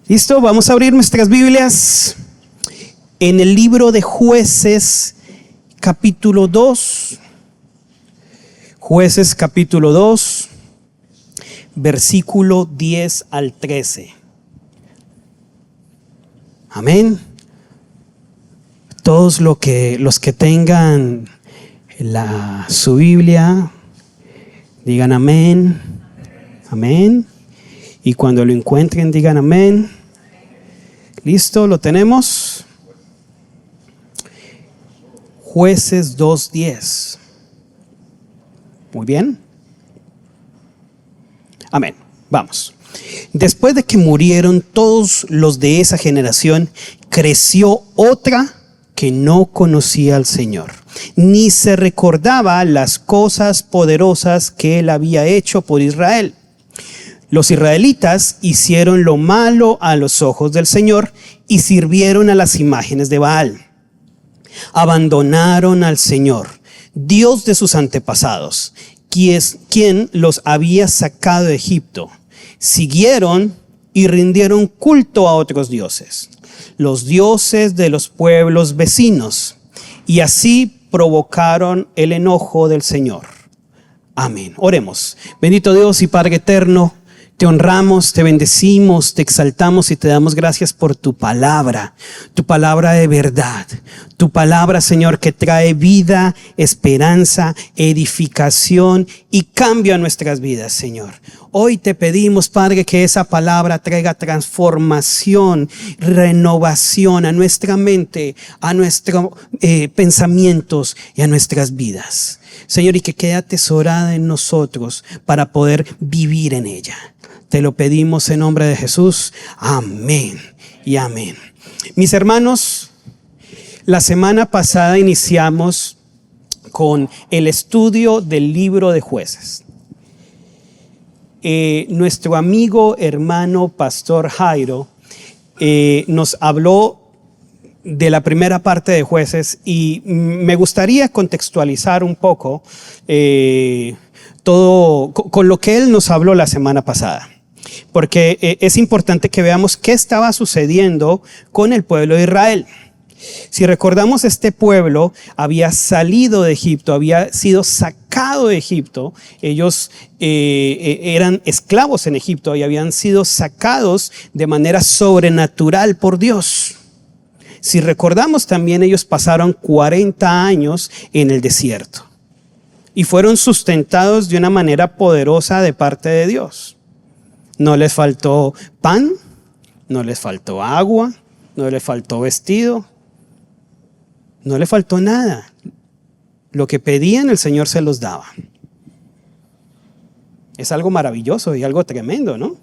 ¿Listo? Vamos a abrir nuestras Biblias en el libro de Jueces, capítulo 2. Jueces, capítulo 2, versículo 10 al 13. Amén. Todos los que tengan su Biblia, digan amén. Amén. Y cuando lo encuentren, digan amén. ¿Listo? ¿Lo tenemos? Jueces 2:10. Muy bien. Amén. Vamos. Después de que murieron todos los de esa generación, creció otra que no conocía al Señor, ni se recordaba las cosas poderosas que Él había hecho por Israel. Los israelitas hicieron lo malo a los ojos del Señor y sirvieron a las imágenes de Baal. Abandonaron al Señor, Dios de sus antepasados, quien los había sacado de Egipto. Siguieron y rindieron culto a otros dioses, los dioses de los pueblos vecinos, y así provocaron el enojo del Señor. Amén. Oremos. Bendito Dios y Padre eterno, te honramos, te bendecimos, te exaltamos y te damos gracias por tu palabra de verdad. Tu palabra, Señor, que trae vida, esperanza, edificación y cambio a nuestras vidas, Señor. Hoy te pedimos, Padre, que esa palabra traiga transformación, renovación a nuestra mente, a nuestros pensamientos y a nuestras vidas. Señor, y que quede atesorada en nosotros para poder vivir en ella. Te lo pedimos en nombre de Jesús. Amén y amén. Mis hermanos, la semana pasada iniciamos con el estudio del libro de Jueces. Nuestro amigo, hermano, pastor Jairo, nos habló de la primera parte de Jueces y me gustaría contextualizar un poco todo con lo que él nos habló la semana pasada. Porque es importante que veamos qué estaba sucediendo con el pueblo de Israel. Si recordamos, este pueblo había salido de Egipto, había sido sacado de Egipto. Ellos eran esclavos en Egipto y habían sido sacados de manera sobrenatural por Dios. Si recordamos también, ellos pasaron 40 años en el desierto y fueron sustentados de una manera poderosa de parte de Dios. No les faltó pan, no les faltó agua, no les faltó vestido, no les faltó nada. Lo que pedían, el Señor se los daba. Es algo maravilloso y algo tremendo, ¿no?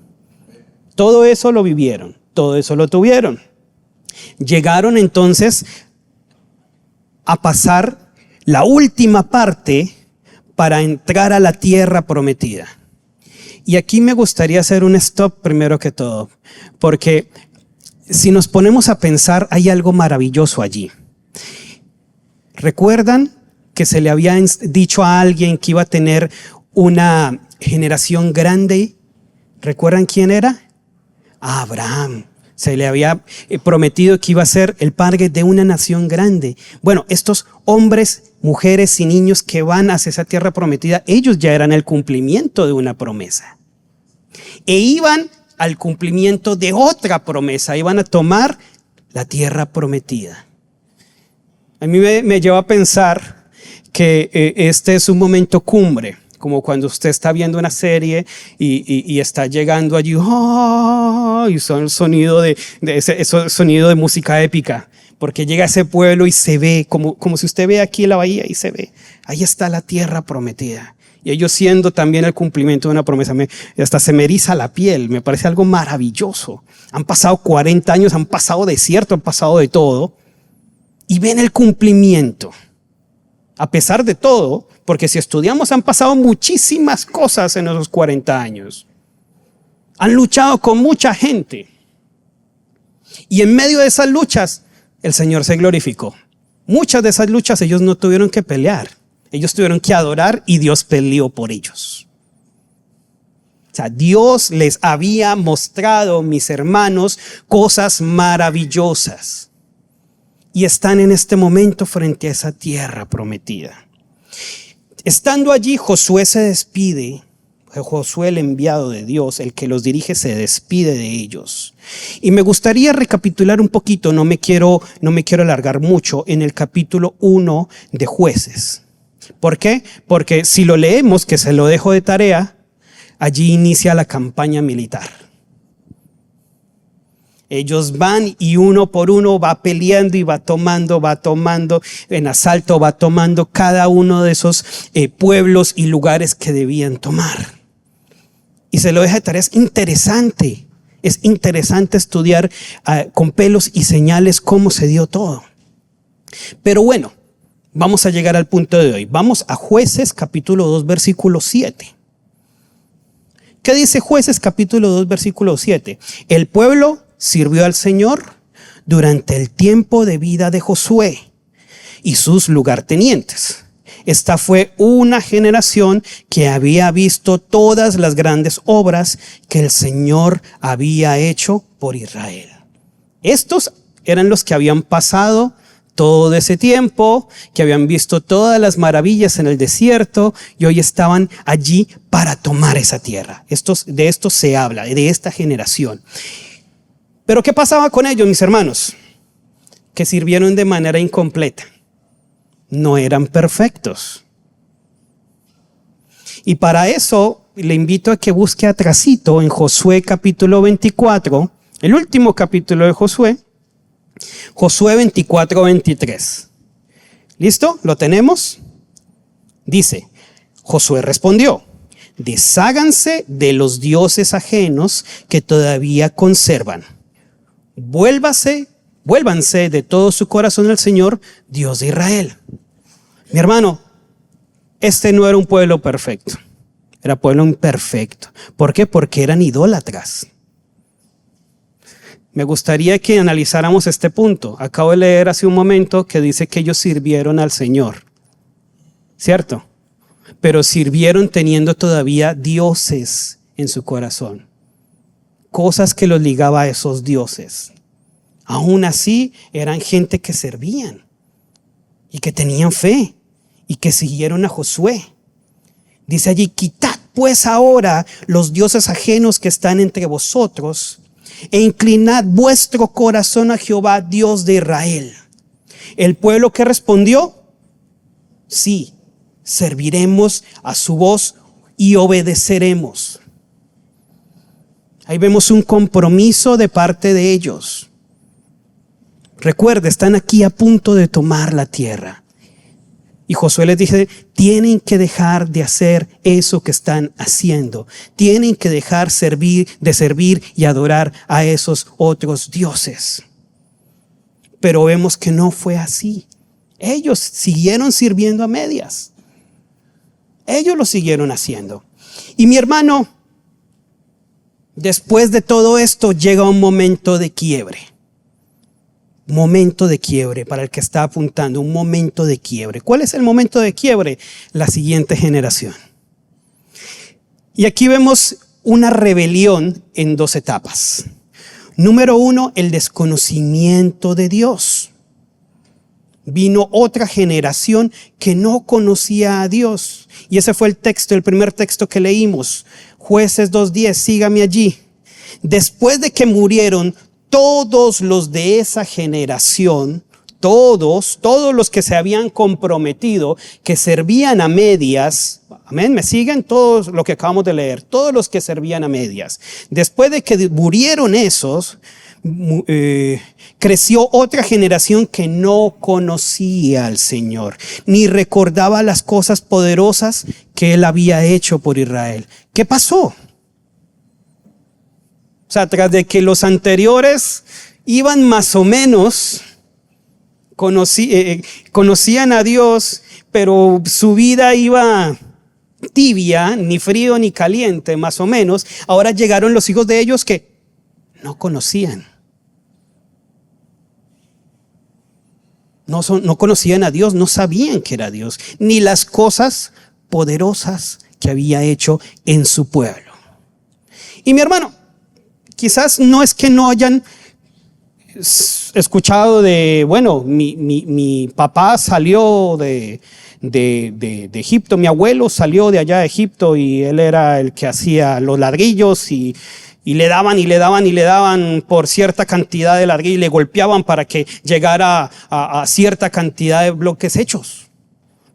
Todo eso lo vivieron, todo eso lo tuvieron. Llegaron entonces a pasar la última parte para entrar a la tierra prometida. Y aquí me gustaría hacer un stop primero que todo, porque si nos ponemos a pensar, hay algo maravilloso allí. ¿Recuerdan que se le había dicho a alguien que iba a tener una generación grande? ¿Recuerdan quién era? A Abraham. Se le había prometido que iba a ser el padre de una nación grande. Bueno, estos hombres, mujeres y niños que van hacia esa tierra prometida, ellos ya eran el cumplimiento de una promesa. E iban al cumplimiento de otra promesa, iban a tomar la tierra prometida. A mí me lleva a pensar que este es un momento cumbre, como cuando usted está viendo una serie y está llegando allí, ¡oh! Y son el sonido ese sonido de música épica, porque llega a ese pueblo y se ve, como si usted ve aquí la bahía y se ve, ahí está la tierra prometida. Y ellos siendo también el cumplimiento de una promesa, hasta se me eriza la piel, me parece algo maravilloso. Han pasado 40 años, han pasado desierto, han pasado de todo, y ven el cumplimiento. A pesar de todo, porque si estudiamos, han pasado muchísimas cosas en esos 40 años. Han luchado con mucha gente. Y en medio de esas luchas, el Señor se glorificó. Muchas de esas luchas ellos no tuvieron que pelear. Ellos tuvieron que adorar y Dios peleó por ellos. O sea, Dios les había mostrado, mis hermanos, cosas maravillosas. Y están en este momento frente a esa tierra prometida. Estando allí, Josué se despide. Josué, el enviado de Dios, el que los dirige, se despide de ellos. Y me gustaría recapitular un poquito, no me quiero alargar mucho, en el capítulo 1 de Jueces. ¿Por qué? Porque si lo leemos, que se lo dejo de tarea, allí inicia la campaña militar. Ellos van y uno por uno va peleando y va tomando, en asalto va tomando cada uno de esos pueblos y lugares que debían tomar. Y se lo deja de tarea. Es interesante estudiar con pelos y señales cómo se dio todo. Pero bueno, vamos a llegar al punto de hoy. Vamos a Jueces capítulo 2 versículo 7. ¿Qué dice Jueces capítulo 2 versículo 7? El pueblo sirvió al Señor durante el tiempo de vida de Josué y sus lugartenientes. Esta fue una generación que había visto todas las grandes obras que el Señor había hecho por Israel. Estos eran los que habían pasado todo ese tiempo, que habían visto todas las maravillas en el desierto y hoy estaban allí para tomar esa tierra. De estos se habla, de esta generación. Pero ¿qué pasaba con ellos, mis hermanos? Que sirvieron de manera incompleta. No eran perfectos. Y para eso le invito a que busque atrasito en Josué capítulo 24, el último capítulo de Josué, Josué 24, 23. ¿Listo? ¿Lo tenemos? Dice, Josué respondió: desháganse de los dioses ajenos que todavía conservan. Vuélvanse de todo su corazón al Señor, Dios de Israel. Mi hermano, este no era un pueblo perfecto, era pueblo imperfecto. ¿Por qué? Porque eran idólatras. Me gustaría que analizáramos este punto. Acabo de leer hace un momento que dice que ellos sirvieron al Señor, ¿cierto? Pero sirvieron teniendo todavía dioses en su corazón, cosas que los ligaba a esos dioses. Aún así, eran gente que servían y que tenían fe y que siguieron a Josué. Dice allí: quitad pues ahora los dioses ajenos que están entre vosotros e inclinad vuestro corazón a Jehová, Dios de Israel. El pueblo que respondió: sí, serviremos a su voz y obedeceremos. Ahí vemos un compromiso de parte de ellos. Recuerda, están aquí a punto de tomar la tierra. Y Josué les dice: tienen que dejar de hacer eso que están haciendo. Tienen que dejar de servir y adorar a esos otros dioses. Pero vemos que no fue así. Ellos siguieron sirviendo a medias. Ellos lo siguieron haciendo. Y mi hermano, después de todo esto llega un momento de quiebre. Momento de quiebre para el que está apuntando, un momento de quiebre. ¿Cuál es el momento de quiebre? La siguiente generación. Y aquí vemos una rebelión en dos etapas. Número 1, el desconocimiento de Dios. Vino otra generación que no conocía a Dios. Y ese fue el primer texto que leímos. Jueces 2:10, sígame allí. Después de que murieron todos los de esa generación, todos los que se habían comprometido, que servían a medias, amén, ¿me siguen? Todos lo que acabamos de leer, todos los que servían a medias. Después de que murieron esos, creció otra generación que no conocía al Señor, ni recordaba las cosas poderosas que Él había hecho por Israel. ¿Qué pasó? O sea, tras de que los anteriores iban más o menos, conocían a Dios, pero su vida iba tibia, ni frío ni caliente, más o menos. Ahora llegaron los hijos de ellos que no conocían. No conocían a Dios, no sabían que era Dios, ni las cosas poderosas que había hecho en su pueblo. Y mi hermano, quizás no es que no hayan escuchado de, bueno, mi papá salió de Egipto, mi abuelo salió de allá de Egipto y él era el que hacía los ladrillos y le daban por cierta cantidad de ladrillo y le golpeaban para que llegara a cierta cantidad de bloques hechos.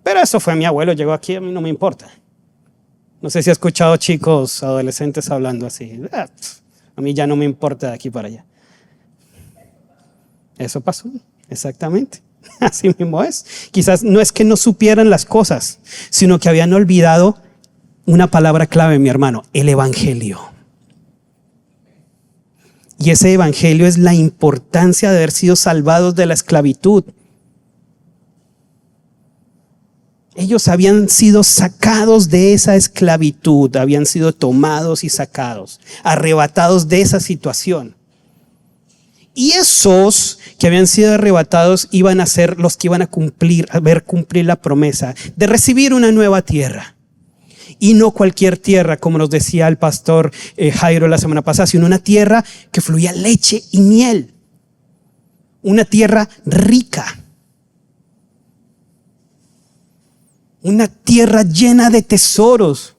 Pero eso fue mi abuelo, llegó aquí, a mí no me importa. No sé si ha escuchado chicos, adolescentes hablando así. A mí ya no me importa de aquí para allá. Eso pasó, exactamente. Así mismo es. Quizás no es que no supieran las cosas, sino que habían olvidado una palabra clave, mi hermano: el evangelio. Y ese evangelio es la importancia de haber sido salvados de la esclavitud. Ellos habían sido sacados de esa esclavitud, habían sido tomados y sacados, arrebatados de esa situación. Y esos que habían sido arrebatados iban a ser los que iban a ver cumplir la promesa de recibir una nueva tierra. Y no cualquier tierra, como nos decía el pastor Jairo la semana pasada, sino una tierra que fluía leche y miel. Una tierra rica. Una tierra llena de tesoros.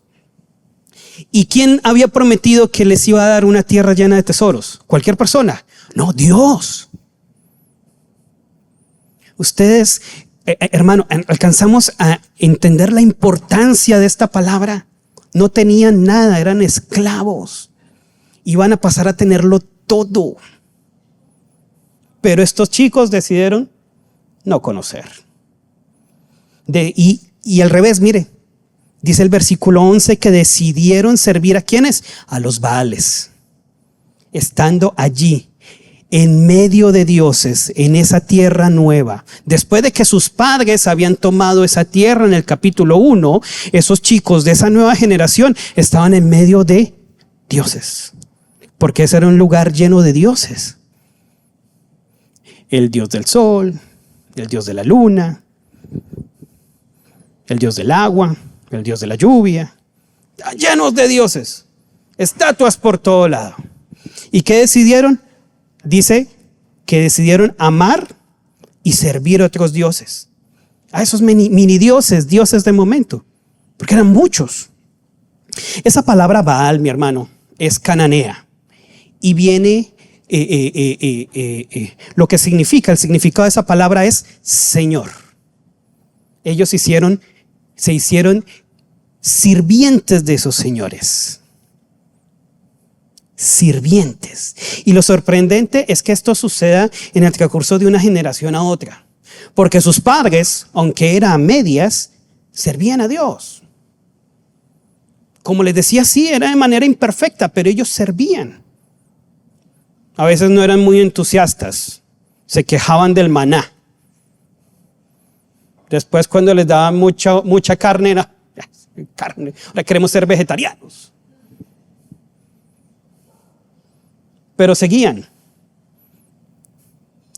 ¿Y quién había prometido que les iba a dar una tierra llena de tesoros? ¿Cualquier persona? No, Dios. Ustedes, hermano, alcanzamos a entender la importancia de esta palabra. No tenían nada, eran esclavos. Iban a pasar a tenerlo todo. Pero estos chicos decidieron no conocer. Y al revés, mire, dice el versículo 11 que decidieron servir ¿a quiénes? A los Baales. Estando allí, en medio de dioses, en esa tierra nueva. Después de que sus padres habían tomado esa tierra en el capítulo 1, esos chicos de esa nueva generación estaban en medio de dioses. Porque ese era un lugar lleno de dioses. El dios del sol, el dios de la luna, el dios del agua, el dios de la lluvia. Llenos de dioses. Estatuas por todo lado. ¿Y qué decidieron? Dice que decidieron amar y servir a otros dioses. A esos mini dioses, dioses de momento. Porque eran muchos. Esa palabra Baal, mi hermano, es cananea. Y viene, lo que significa, el significado de esa palabra es Señor. Ellos se hicieron sirvientes de esos señores. Sirvientes. Y lo sorprendente es que esto suceda en el transcurso de una generación a otra. Porque sus padres, aunque eran a medias, servían a Dios. Como les decía, sí, era de manera imperfecta, pero ellos servían. A veces no eran muy entusiastas. Se quejaban del maná. Después, cuando les daban mucha carne, ahora queremos ser vegetarianos. Pero seguían.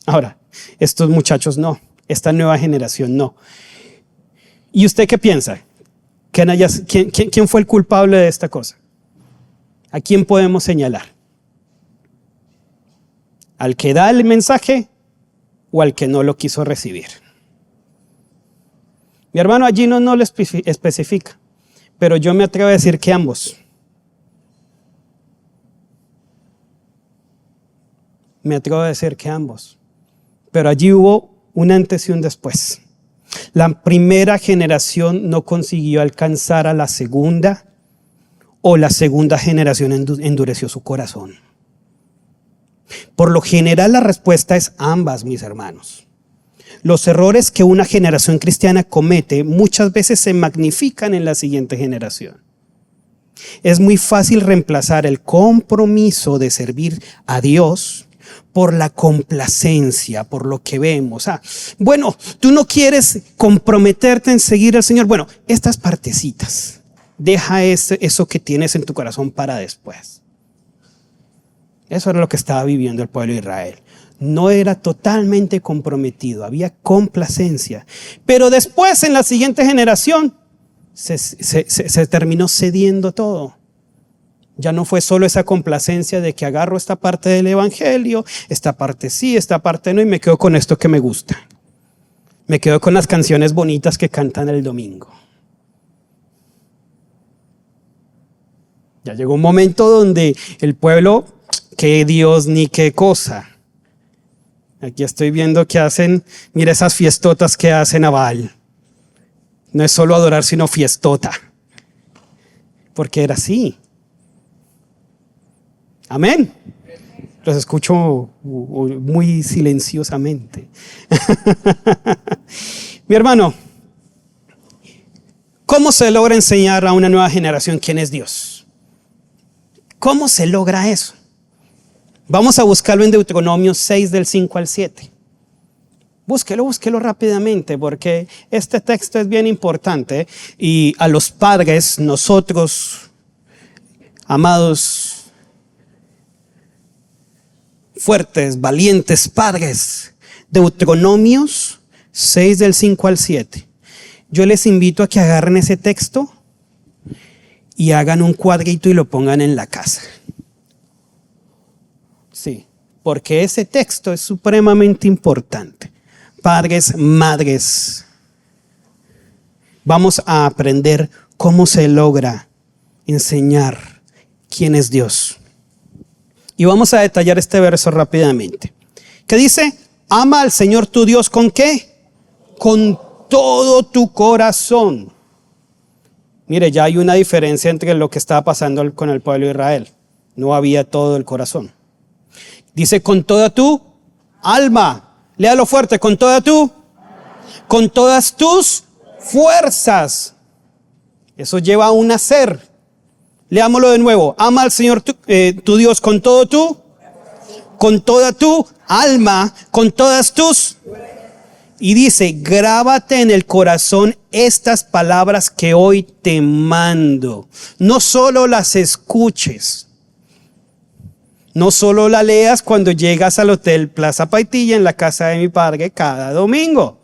Ahora, estos muchachos no. Esta nueva generación no. ¿Y usted qué piensa? ¿Quién fue el culpable de esta cosa? ¿A quién podemos señalar? ¿Al que da el mensaje o al que no lo quiso recibir? Mi hermano allí no lo especifica, pero yo me atrevo a decir que ambos. Me atrevo a decir que ambos. Pero allí hubo un antes y un después. La primera generación no consiguió alcanzar a la segunda, o la segunda generación endureció su corazón. Por lo general la respuesta es ambas, mis hermanos. Los errores que una generación cristiana comete muchas veces se magnifican en la siguiente generación. Es muy fácil reemplazar el compromiso de servir a Dios por la complacencia, por lo que vemos. Bueno, tú no quieres comprometerte en seguir al Señor. Bueno, estas partecitas, deja eso que tienes en tu corazón para después. Eso era lo que estaba viviendo el pueblo de Israel. No era totalmente comprometido, había complacencia. Pero después, en la siguiente generación, se terminó cediendo todo. Ya no fue solo esa complacencia de que agarro esta parte del evangelio, esta parte sí, esta parte no, y me quedo con esto que me gusta. Me quedo con las canciones bonitas que cantan el domingo. Ya llegó un momento donde el pueblo, qué Dios ni qué cosa. Aquí estoy viendo que hacen, mira esas fiestotas que hacen a Baal. No es solo adorar, sino fiestota. Porque era así. Amén. Los escucho muy silenciosamente. Mi hermano, ¿cómo se logra enseñar a una nueva generación quién es Dios? ¿Cómo se logra eso? Vamos a buscarlo en Deuteronomio 6 del 5 al 7. Búsquelo rápidamente porque este texto es bien importante y a los padres, nosotros, amados, fuertes, valientes padres, Deuteronomios 6 del 5 al 7. Yo les invito a que agarren ese texto y hagan un cuadrito y lo pongan en la casa. Sí, porque ese texto es supremamente importante. Padres, madres, vamos a aprender cómo se logra enseñar quién es Dios. Y vamos a detallar este verso rápidamente. ¿Qué dice? Ama al Señor tu Dios ¿con qué? Con todo tu corazón. Mire, ya hay una diferencia entre lo que estaba pasando con el pueblo de Israel. No había todo el corazón. Dice con toda tu alma. Léalo fuerte, con todas tus fuerzas. Eso lleva a un hacer. Leámoslo de nuevo. Ama al Señor tu Dios con toda tu alma, con todas tus. Y dice, grábate en el corazón estas palabras que hoy te mando. No solo las escuches. No solo la leas cuando llegas al Hotel Plaza Paitilla en la casa de mi padre cada domingo.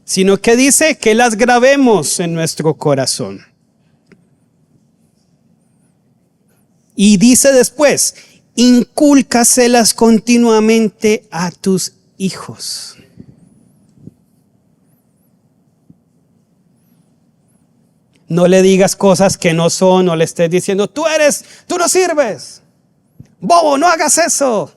Sino que dice que las grabemos en nuestro corazón. Y dice después, incúlcaselas continuamente a tus hijos. No le digas cosas que no son, no le estés diciendo, tú no sirves. Bobo, no hagas eso.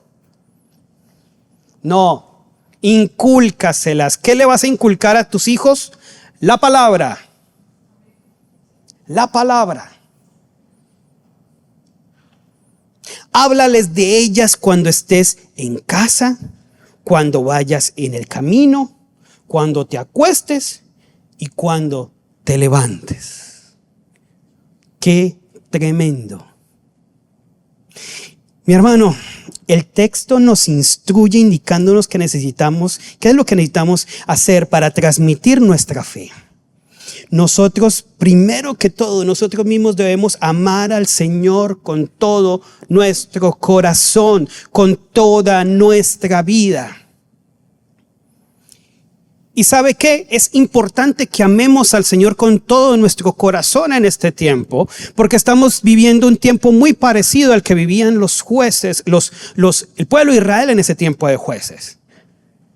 No, incúlcaselas. ¿Qué le vas a inculcar a tus hijos? La palabra. La palabra. Háblales de ellas cuando estés en casa, cuando vayas en el camino, cuando te acuestes y cuando te levantes. Qué tremendo. Mi hermano, el texto nos instruye indicándonos qué es lo que necesitamos hacer para transmitir nuestra fe. Nosotros, primero que todo, nosotros mismos debemos amar al Señor con todo nuestro corazón, con toda nuestra vida. ¿Y sabe qué? Es importante que amemos al Señor con todo nuestro corazón en este tiempo, porque estamos viviendo un tiempo muy parecido al que vivían los jueces, el pueblo de Israel en ese tiempo de jueces.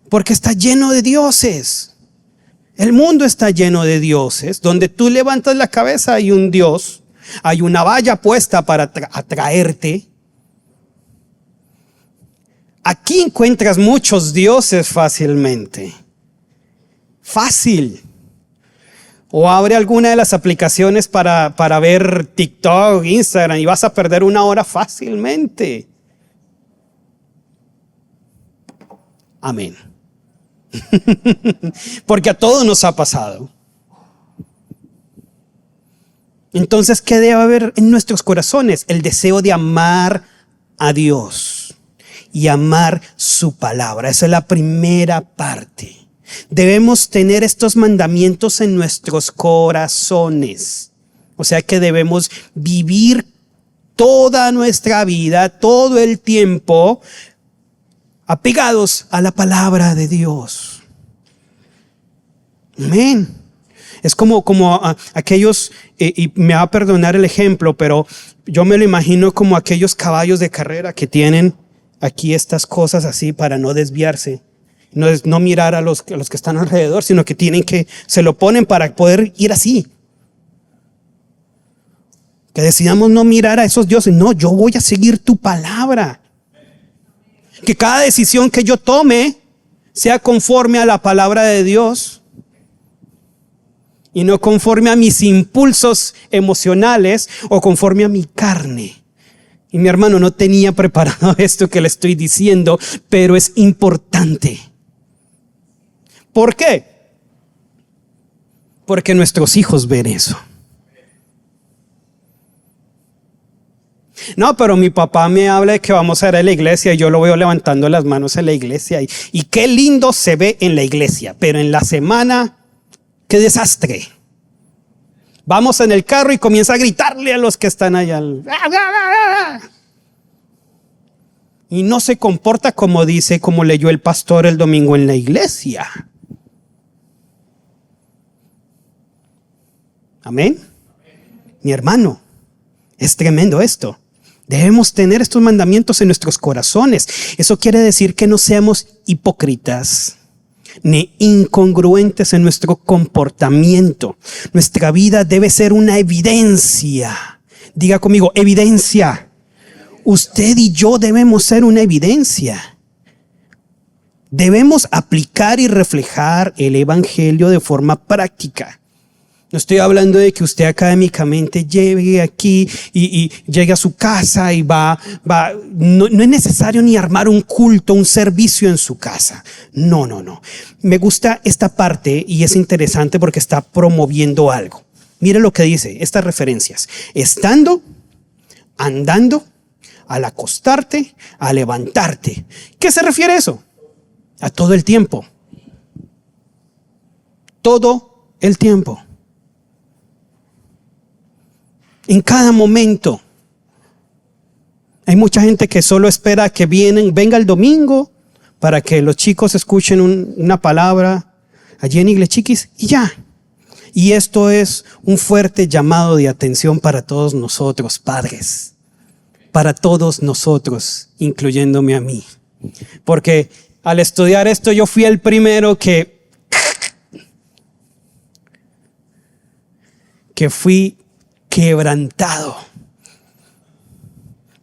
Porque está lleno de dioses. El mundo está lleno de dioses. Donde tú levantas la cabeza hay un Dios, hay una valla puesta para atraerte. Aquí encuentras muchos dioses fácilmente. Fácil. O abre alguna de las aplicaciones para ver TikTok, Instagram y vas a perder 1 hora fácilmente. Amén. Porque a todos nos ha pasado. Entonces, ¿qué debe haber en nuestros corazones? El deseo de amar a Dios y amar su palabra. Esa es la primera parte. Debemos tener estos mandamientos en nuestros corazones. O sea que debemos vivir toda nuestra vida, todo el tiempo, apegados a la palabra de Dios. Amén. Es como aquellos, y me va a perdonar el ejemplo, pero yo me lo imagino como aquellos caballos de carrera que tienen aquí estas cosas así para no desviarse. No es no mirar a los que están alrededor, sino que se lo ponen para poder ir así. Que decidamos no mirar a esos dioses. No, yo voy a seguir tu palabra. Que cada decisión que yo tome sea conforme a la palabra de Dios y no conforme a mis impulsos emocionales o conforme a mi carne. Y mi hermano no tenía preparado esto que le estoy diciendo, pero es importante. ¿Por qué? Porque nuestros hijos ven eso. No, pero mi papá me habla de que vamos a ir a la iglesia y yo lo veo levantando las manos en la iglesia y qué lindo se ve en la iglesia, pero en la semana, qué desastre. Vamos en el carro y comienza a gritarle a los que están allá. Y no se comporta como leyó el pastor el domingo en la iglesia. Amén. Mi hermano, es tremendo esto. Debemos tener estos mandamientos en nuestros corazones. Eso quiere decir que no seamos hipócritas ni incongruentes en nuestro comportamiento. Nuestra vida debe ser una evidencia. Diga conmigo, evidencia. Usted y yo debemos ser una evidencia. Debemos aplicar y reflejar el evangelio de forma práctica. No estoy hablando de que usted académicamente llegue aquí y llegue a su casa y va. No es necesario ni armar un culto, un servicio en su casa. No. Me gusta esta parte y es interesante porque está promoviendo algo. Mire lo que dice, estas referencias. Estando, andando, al acostarte, a levantarte. ¿Qué se refiere a eso? A todo el tiempo. Todo el tiempo. En cada momento. Hay mucha gente que solo espera que venga el domingo para que los chicos escuchen una palabra allí en Iglesia Chiquis y ya. Y esto es un fuerte llamado de atención para todos nosotros, padres. Para todos nosotros, incluyéndome a mí. Porque al estudiar esto yo fui el primero que fui quebrantado,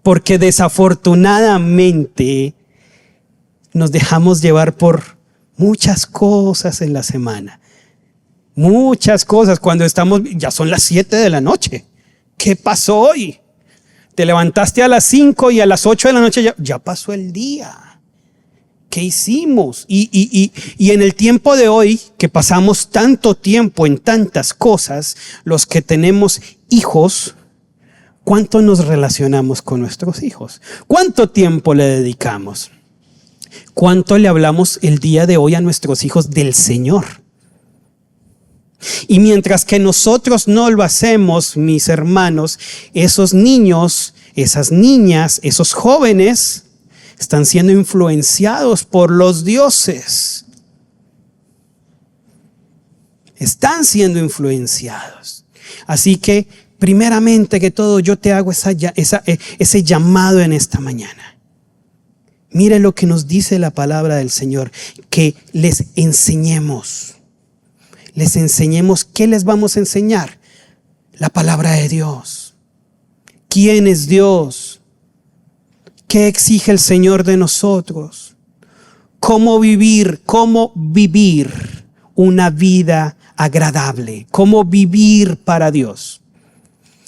porque desafortunadamente nos dejamos llevar por muchas cosas en la semana, muchas cosas. Cuando ya son las 7 de la noche, ¿qué pasó hoy? Te levantaste a las 5 y a las 8 de la noche ya pasó el día. ¿Qué hicimos? Y en el tiempo de hoy, que pasamos tanto tiempo en tantas cosas, los que tenemos hijos, ¿cuánto nos relacionamos con nuestros hijos? ¿Cuánto tiempo le dedicamos? ¿Cuánto le hablamos el día de hoy a nuestros hijos del Señor? Y mientras que nosotros no lo hacemos, mis hermanos, esos niños, esas niñas, esos jóvenes están siendo influenciados por los dioses. Están siendo influenciados. Así que, primeramente que todo, yo te hago ese llamado en esta mañana. Mire lo que nos dice la palabra del Señor, que les enseñemos. Les enseñemos. ¿Qué les vamos a enseñar? La palabra de Dios. ¿Quién es Dios? ¿Qué exige el Señor de nosotros? ¿Cómo vivir una vida agradable? ¿Cómo vivir para Dios?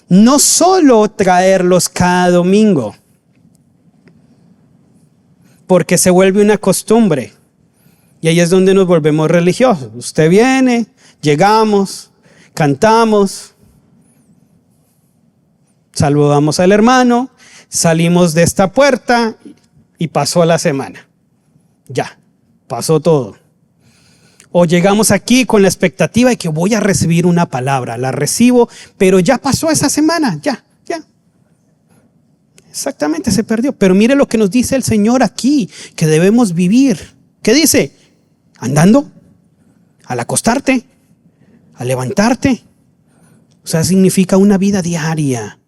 No solo traerlos cada domingo, porque se vuelve una costumbre. Y ahí es donde nos volvemos religiosos. Usted viene, llegamos, cantamos, saludamos al hermano, salimos de esta puerta y pasó la semana. Ya, pasó todo. O llegamos aquí con la expectativa de que voy a recibir una palabra. La recibo, pero ya pasó esa semana, ya. Exactamente, se perdió. Pero mire lo que nos dice el Señor aquí, que debemos vivir. ¿Qué dice? Andando, al acostarte, a levantarte. O sea, significa una vida diaria.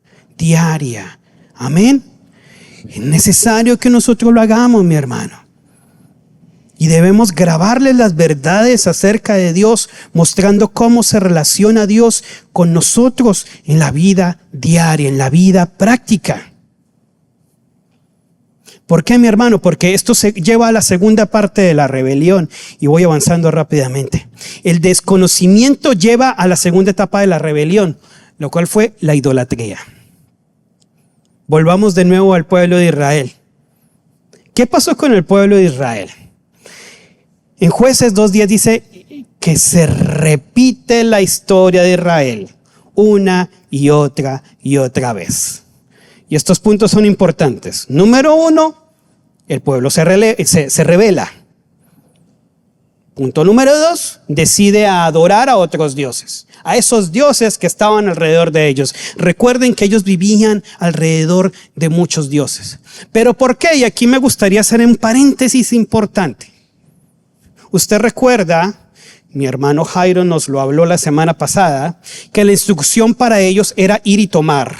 Amén. Es necesario que nosotros lo hagamos, mi hermano. Y debemos grabarles las verdades acerca de Dios, mostrando cómo se relaciona Dios con nosotros en la vida diaria, en la vida práctica. ¿Por qué, mi hermano? Porque esto se lleva a la segunda parte de la rebelión. Y voy avanzando rápidamente. El desconocimiento lleva a la segunda etapa de la rebelión, lo cual fue la idolatría. Volvamos de nuevo al pueblo de Israel. ¿Qué pasó con el pueblo de Israel? En Jueces 2:10 dice que se repite la historia de Israel una y otra vez. Y estos puntos son importantes. Número 1, el pueblo se revela. Punto número 2, decide adorar a otros dioses, a esos dioses que estaban alrededor de ellos. Recuerden que ellos vivían alrededor de muchos dioses. ¿Pero por qué? Y aquí me gustaría hacer un paréntesis importante. Usted recuerda, mi hermano Jairo nos lo habló la semana pasada, que la instrucción para ellos era ir y tomar.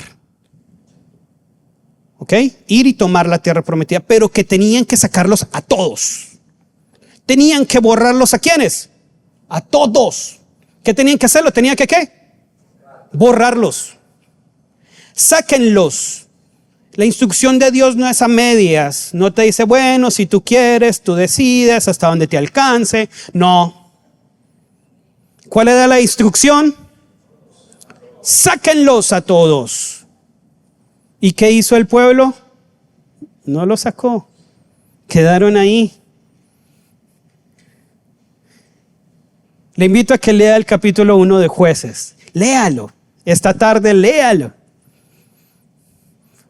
¿Ok? Ir y tomar la tierra prometida, pero que tenían que sacarlos a todos. Tenían que borrarlos ¿a quiénes? A todos. ¿Qué tenían que hacerlo? ¿Tenían que qué? Borrarlos. Sáquenlos. La instrucción de Dios no es a medias. No te dice, bueno, si tú quieres, tú decides hasta donde te alcance. No. ¿Cuál era la instrucción? Sáquenlos a todos. ¿Y qué hizo el pueblo? No los sacó. Quedaron ahí. Le invito a que lea el capítulo 1 de Jueces. Léalo. Esta tarde léalo.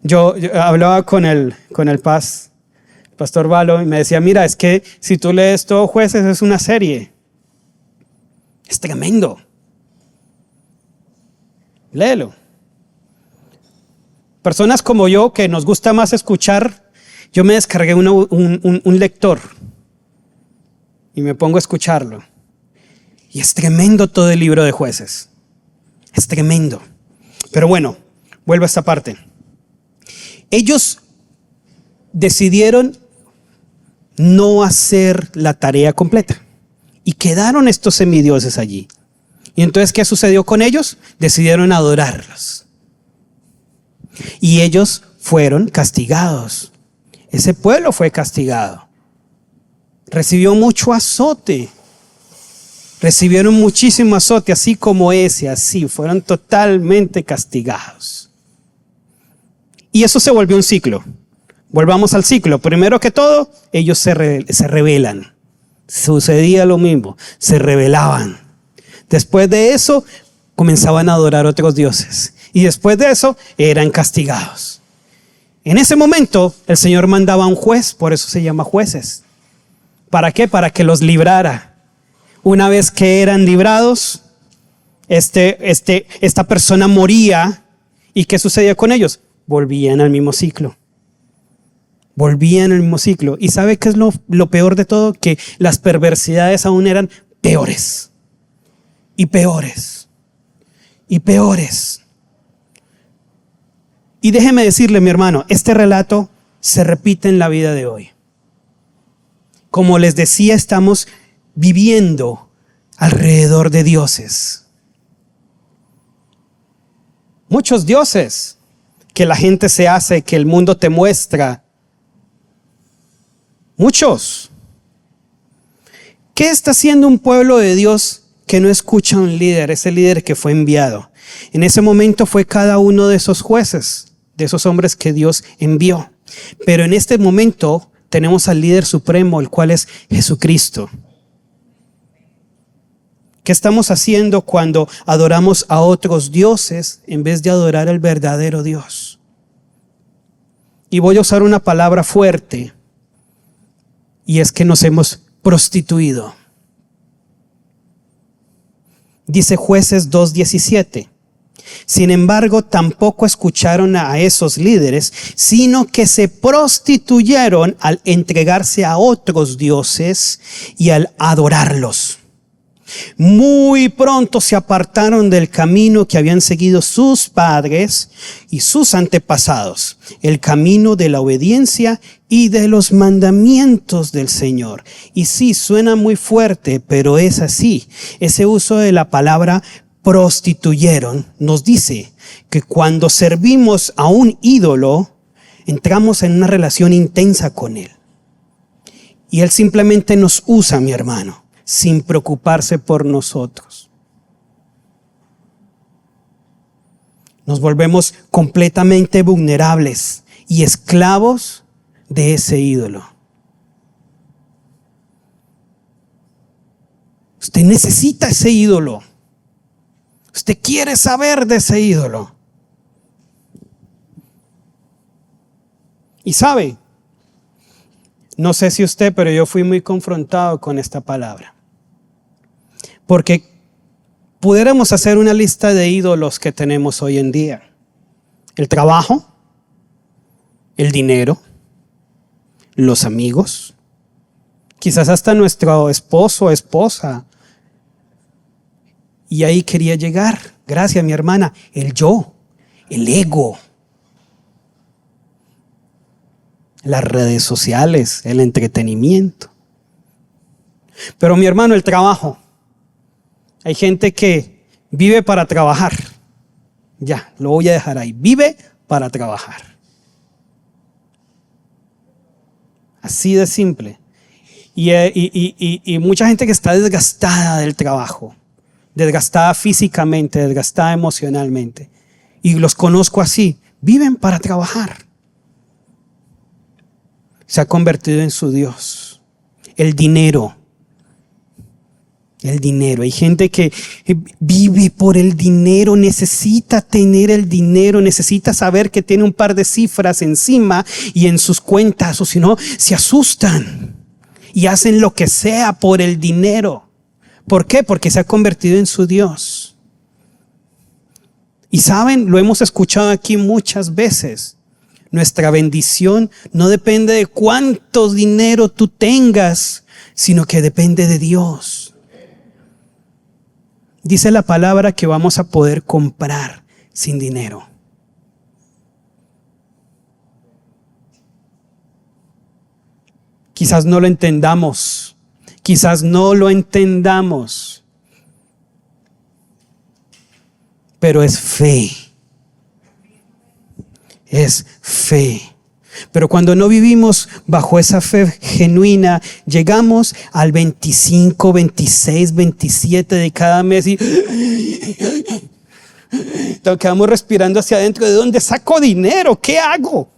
Yo hablaba con el pastor Valo y me decía, mira, es que si tú lees todo Jueces es una serie. Es tremendo. Léelo. Personas como yo que nos gusta más escuchar, yo me descargué un lector y me pongo a escucharlo. Y es tremendo todo el libro de Jueces. Es tremendo. Pero bueno, vuelvo a esta parte. Ellos decidieron no hacer la tarea completa. Y quedaron estos semidioses allí. Y entonces, ¿qué sucedió con ellos? Decidieron adorarlos. Y ellos fueron castigados. Ese pueblo fue castigado. Recibió mucho azote. Recibieron muchísimo azote, así como ese, así. Fueron totalmente castigados. Y eso se volvió un ciclo. Volvamos al ciclo. Primero que todo, ellos se rebelan. Sucedía lo mismo. Se rebelaban. Después de eso, comenzaban a adorar a otros dioses. Y después de eso, eran castigados. En ese momento, el Señor mandaba a un juez, por eso se llama Jueces. ¿Para qué? Para que los librara. Una vez que eran librados, esta persona moría. ¿Y qué sucedía con ellos? Volvían al mismo ciclo. Volvían al mismo ciclo. ¿Y sabe qué es lo peor de todo? Que las perversidades aún eran peores. Y peores. Y peores. Y déjeme decirle, mi hermano, este relato se repite en la vida de hoy. Como les decía, estamos viviendo alrededor de dioses. Muchos dioses que la gente se hace, que el mundo te muestra. Muchos. ¿Qué está haciendo un pueblo de Dios que no escucha a un líder? Ese líder que fue enviado. En ese momento fue cada uno de esos jueces, de esos hombres que Dios envió. Pero en este momento tenemos al líder supremo, el cual es Jesucristo. ¿Qué estamos haciendo cuando adoramos a otros dioses en vez de adorar al verdadero Dios? Y voy a usar una palabra fuerte, y es que nos hemos prostituido. Dice Jueces 2:17. Sin embargo, tampoco escucharon a esos líderes, sino que se prostituyeron al entregarse a otros dioses y al adorarlos. Muy pronto se apartaron del camino que habían seguido sus padres y sus antepasados, el camino de la obediencia y de los mandamientos del Señor. Y sí, suena muy fuerte, pero es así. Ese uso de la palabra prostituyeron nos dice que cuando servimos a un ídolo, entramos en una relación intensa con él. Y él simplemente nos usa, mi hermano, sin preocuparse por nosotros. Nos volvemos completamente vulnerables y esclavos de ese ídolo. Usted necesita ese ídolo. Usted quiere saber de ese ídolo. Y sabe, no sé si usted, pero yo fui muy confrontado con esta palabra. Porque pudiéramos hacer una lista de ídolos que tenemos hoy en día. El trabajo, el dinero, los amigos, quizás hasta nuestro esposo o esposa. Y ahí quería llegar. Gracias, mi hermana. El yo, el ego, las redes sociales, el entretenimiento. Pero mi hermano, el trabajo. Hay gente que vive para trabajar. Ya, lo voy a dejar ahí. Vive para trabajar. Así de simple. Y mucha gente que está desgastada del trabajo. Desgastada físicamente, desgastada emocionalmente. Y los conozco así. Viven para trabajar. Se ha convertido en su Dios. El dinero. El dinero. Hay gente que vive por el dinero, necesita tener el dinero, necesita saber que tiene un par de cifras encima y en sus cuentas, o si no, se asustan y hacen lo que sea por el dinero. ¿Por qué? Porque se ha convertido en su Dios. Y saben, lo hemos escuchado aquí muchas veces. Nuestra bendición no depende de cuánto dinero tú tengas, sino que depende de Dios. Dice la palabra que vamos a poder comprar sin dinero. Quizás no lo entendamos. Quizás no lo entendamos. Pero es fe. Es fe. Pero cuando no vivimos bajo esa fe genuina, llegamos al 25, 26, 27 de cada mes y quedamos respirando hacia adentro. ¿De dónde saco dinero? ¿Qué hago?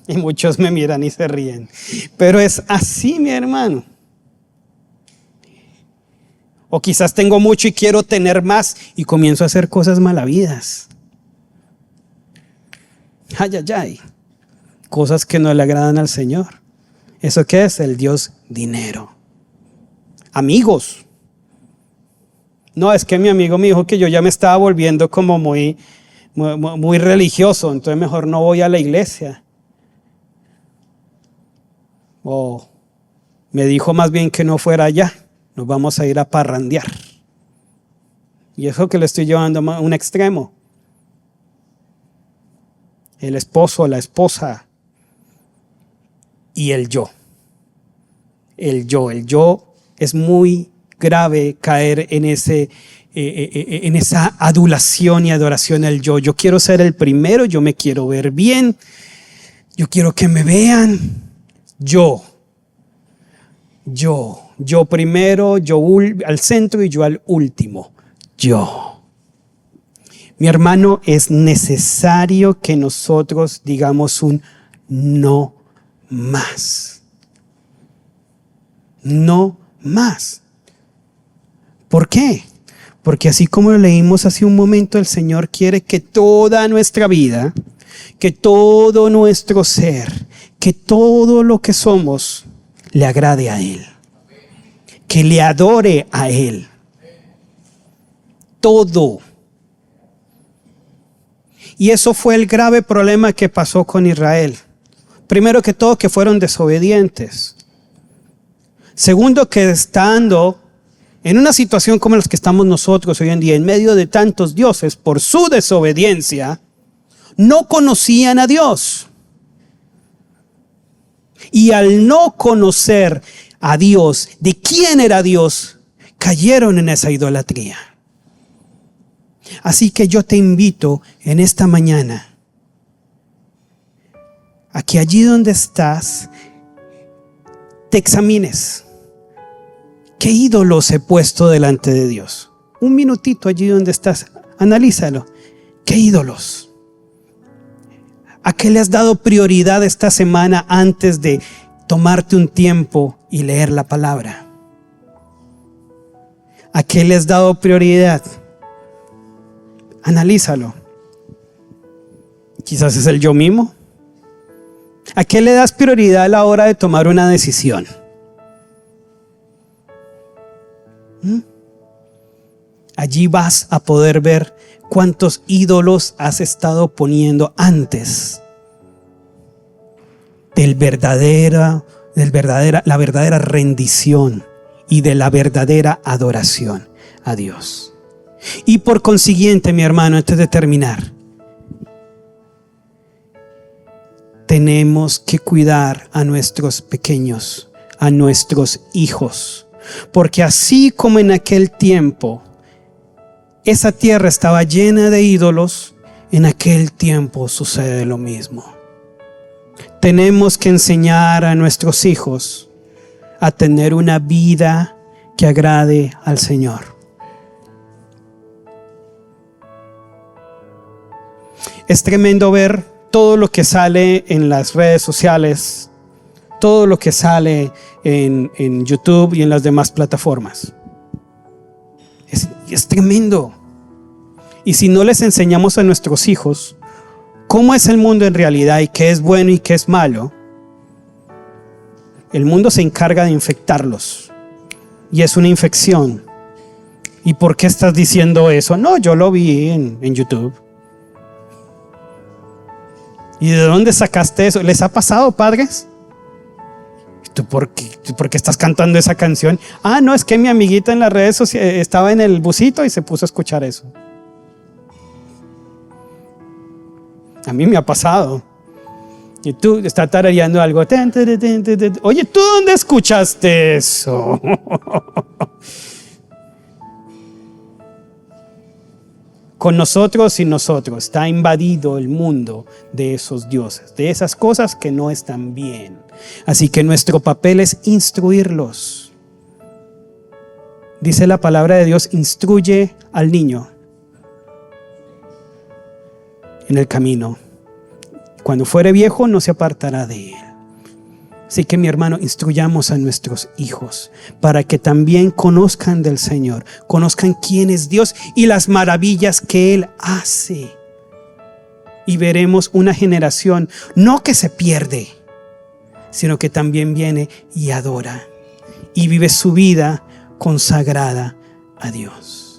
Y muchos me miran y se ríen. Pero es así, mi hermano. O quizás tengo mucho y quiero tener más y comienzo a hacer cosas malavidas. Ay, ay, ay. Cosas que no le agradan al Señor. ¿Eso qué es? El Dios dinero. Amigos. No, es que mi amigo me dijo que yo ya me estaba volviendo como muy religioso, entonces mejor no voy a la iglesia. O me dijo más bien que no fuera allá, nos vamos a ir a parrandear. Y eso que le estoy llevando a un extremo. El esposo, la esposa y el yo. El yo es muy grave caer en esa adulación y adoración al yo. Yo quiero ser el primero, yo me quiero ver bien, yo quiero que me vean. Yo primero, yo al centro y yo al último. Yo. Mi hermano, es necesario que nosotros digamos un no más. No más. ¿Por qué? Porque así como lo leímos hace un momento, el Señor quiere que toda nuestra vida, que todo nuestro ser, que todo lo que somos le agrade a Él. Que le adore a Él. Todo. Y eso fue el grave problema que pasó con Israel. Primero que todo, que fueron desobedientes. Segundo, que estando en una situación como la que estamos nosotros hoy en día, en medio de tantos dioses, por su desobediencia, no conocían a Dios. Y al no conocer a Dios, de quién era Dios, cayeron en esa idolatría. Así que yo te invito en esta mañana a que allí donde estás te examines. ¿Qué ídolos he puesto delante de Dios? Un minutito allí donde estás, analízalo. ¿Qué ídolos? ¿A qué le has dado prioridad esta semana antes de tomarte un tiempo y leer la palabra? ¿A qué le has dado prioridad? Analízalo. Quizás es el yo mismo. ¿A qué le das prioridad a la hora de tomar una decisión? Allí vas a poder ver cuántos ídolos has estado poniendo antes la verdadera rendición y de la verdadera adoración a Dios. Y por consiguiente, mi hermano, antes de terminar, tenemos que cuidar a nuestros pequeños, a nuestros hijos, porque así como en aquel tiempo esa tierra estaba llena de ídolos, en aquel tiempo sucede lo mismo. Tenemos que enseñar a nuestros hijos a tener una vida que agrade al Señor. Es tremendo ver todo lo que sale en las redes sociales, todo lo que sale en YouTube y en las demás plataformas. Es tremendo. Y si no les enseñamos a nuestros hijos cómo es el mundo en realidad y qué es bueno y qué es malo, el mundo se encarga de infectarlos. Y es una infección. ¿Y por qué estás diciendo eso? No, yo lo vi en YouTube. ¿Y de dónde sacaste eso? ¿Les ha pasado, padres? ¿Tú por qué estás cantando esa canción? Ah, no, es que mi amiguita en las redes sociales estaba en el busito y se puso a escuchar eso. A mí me ha pasado. Y tú estás tarareando algo. Oye, ¿tú dónde escuchaste eso? Con nosotros y nosotros está invadido el mundo de esos dioses, de esas cosas que no están bien. Así que nuestro papel es instruirlos. Dice la palabra de Dios, instruye al niño en el camino. Cuando fuere viejo no se apartará de él. Así que mi hermano, instruyamos a nuestros hijos para que también conozcan del Señor, conozcan quién es Dios y las maravillas que Él hace. Y veremos una generación no que se pierde, sino que también viene y adora y vive su vida consagrada a Dios.